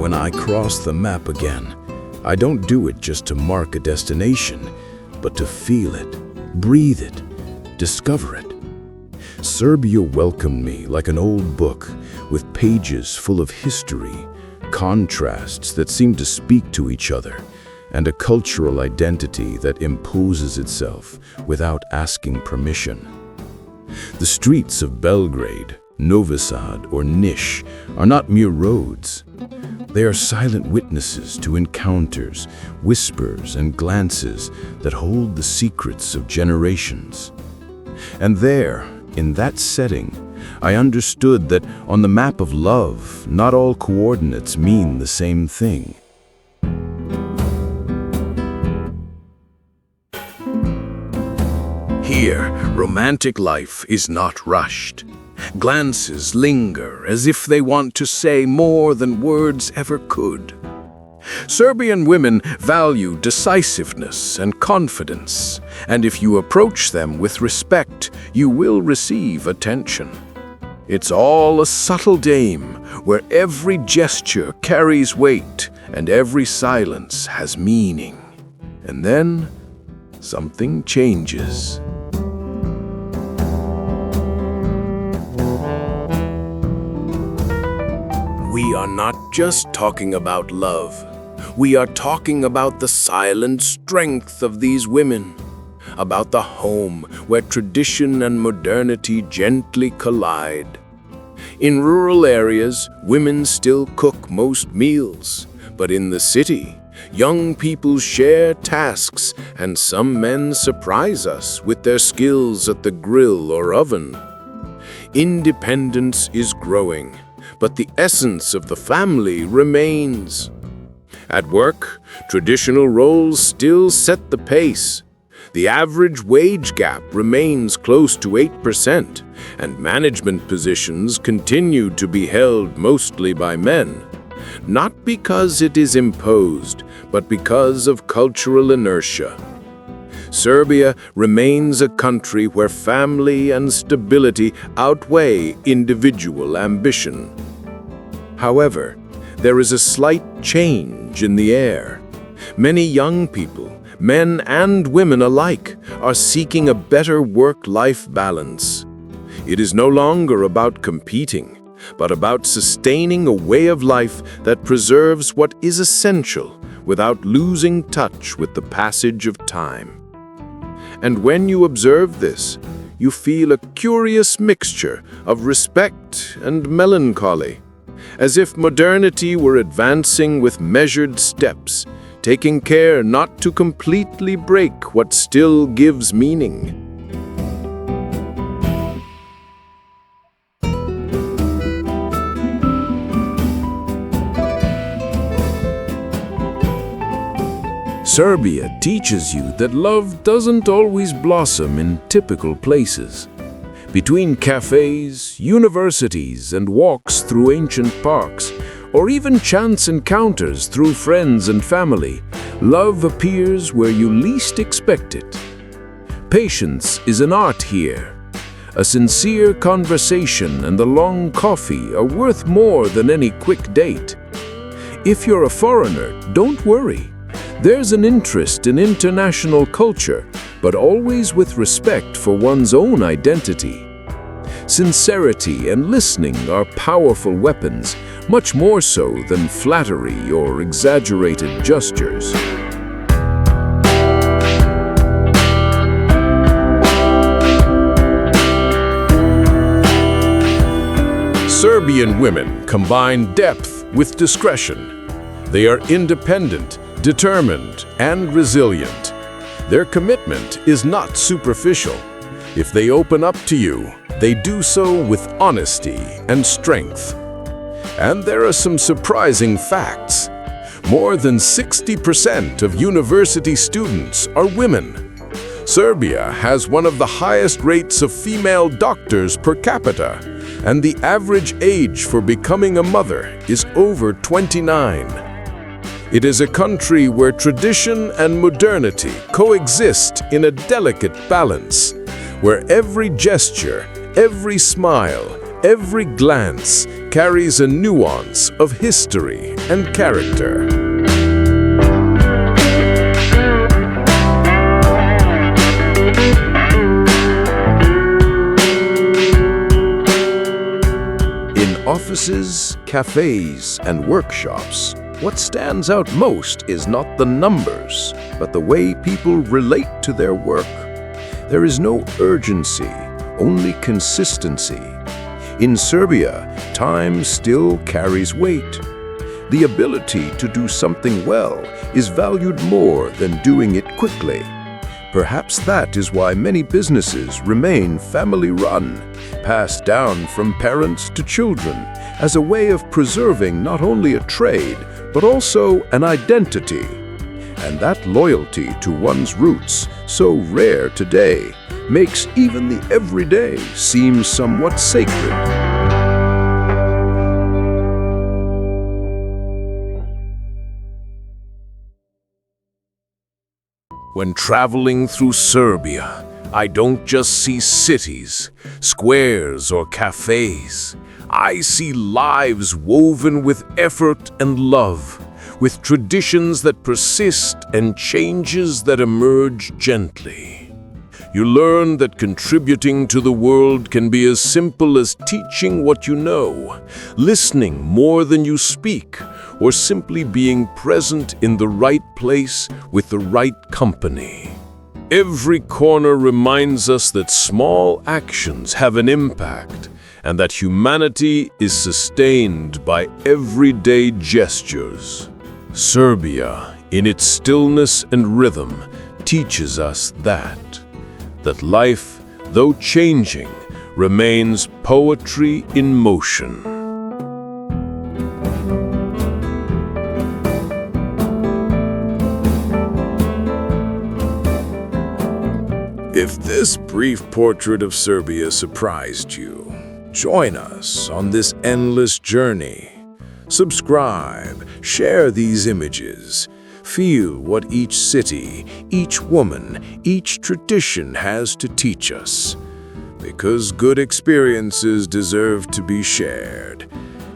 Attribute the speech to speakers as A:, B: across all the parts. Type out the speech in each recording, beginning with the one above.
A: when I cross the map again, I don't do it just to mark a destination, but to feel it, breathe it, discover it. Serbia welcomed me like an old book with pages full of history, contrasts that seem to speak to each other, and a cultural identity that imposes itself without asking permission. The streets of Belgrade, Novi Sad, or Niš are not mere roads. They are silent witnesses to encounters, whispers, and glances that hold the secrets of generations. And there, in that setting, I understood that on the map of love, not all coordinates mean the same thing. Here, romantic life is not rushed. Glances linger as if they want to say more than words ever could. Serbian women value decisiveness and confidence, and if you approach them with respect, you will receive attention. It's all a subtle game where every gesture carries weight and every silence has meaning. And then, something changes. We are not just talking about love. We are talking about the silent strength of these women, about the home where tradition and modernity gently collide. In rural areas, women still cook most meals, but in the city, young people share tasks and some men surprise us with their skills at the grill or oven. Independence is growing, but the essence of the family remains. At work, traditional roles still set the pace. The average wage gap remains close to 8%, and management positions continue to be held mostly by men. Not because it is imposed, but because of cultural inertia. Serbia remains a country where family and stability outweigh individual ambition. However, there is a slight change in the air. Many young people, men and women alike, are seeking a better work-life balance. It is no longer about competing, but about sustaining a way of life that preserves what is essential without losing touch with the passage of time. And when you observe this, you feel a curious mixture of respect and melancholy, as if modernity were advancing with measured steps, taking care not to completely break what still gives meaning. Serbia teaches you that love doesn't always blossom in typical places. Between cafes, universities, and walks through ancient parks, or even chance encounters through friends and family, love appears where you least expect it. Patience is an art here. A sincere conversation and a long coffee are worth more than any quick date. If you're a foreigner, don't worry. There's an interest in international culture, but always with respect for one's own identity. Sincerity and listening are powerful weapons, much more so than flattery or exaggerated gestures. Serbian women combine depth with discretion. They are independent, determined, and resilient. Their commitment is not superficial. If they open up to you, they do so with honesty and strength. And there are some surprising facts. More than 60% of university students are women. Serbia has one of the highest rates of female doctors per capita, and the average age for becoming a mother is over 29. It is a country where tradition and modernity coexist in a delicate balance, where every gesture, every smile, Every glance carries a nuance of history and character. In offices, cafes, and workshops, what stands out most is not the numbers, but the way people relate to their work. There is no urgency, only consistency. In Serbia, time still carries weight. The ability to do something well is valued more than doing it quickly. Perhaps that is why many businesses remain family-run, passed down from parents to children, as a way of preserving not only a trade, but also an identity. And that loyalty to one's roots, so rare today, makes even the everyday seem somewhat sacred. When traveling through Serbia, I don't just see cities, squares, or cafes. I see lives woven with effort and love, with traditions that persist and changes that emerge gently. You learn that contributing to the world can be as simple as teaching what you know, listening more than you speak, or simply being present in the right place with the right company. Every corner reminds us that small actions have an impact, and that humanity is sustained by everyday gestures. Serbia, in its stillness and rhythm, teaches us that life, though changing, remains poetry in motion. If this brief portrait of Serbia surprised you, join us on this endless journey. Subscribe, share these images. Feel what each city, each woman, each tradition has to teach us. Because good experiences deserve to be shared,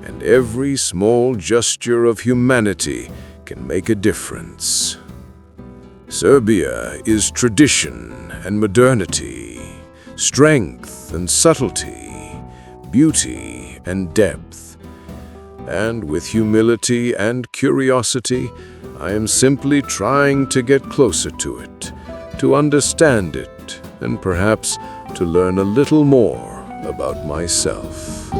A: and every small gesture of humanity can make a difference. Serbia is tradition and modernity, strength and subtlety, beauty and depth. And with humility and curiosity, I am simply trying to get closer to it, to understand it, and perhaps to learn a little more about myself.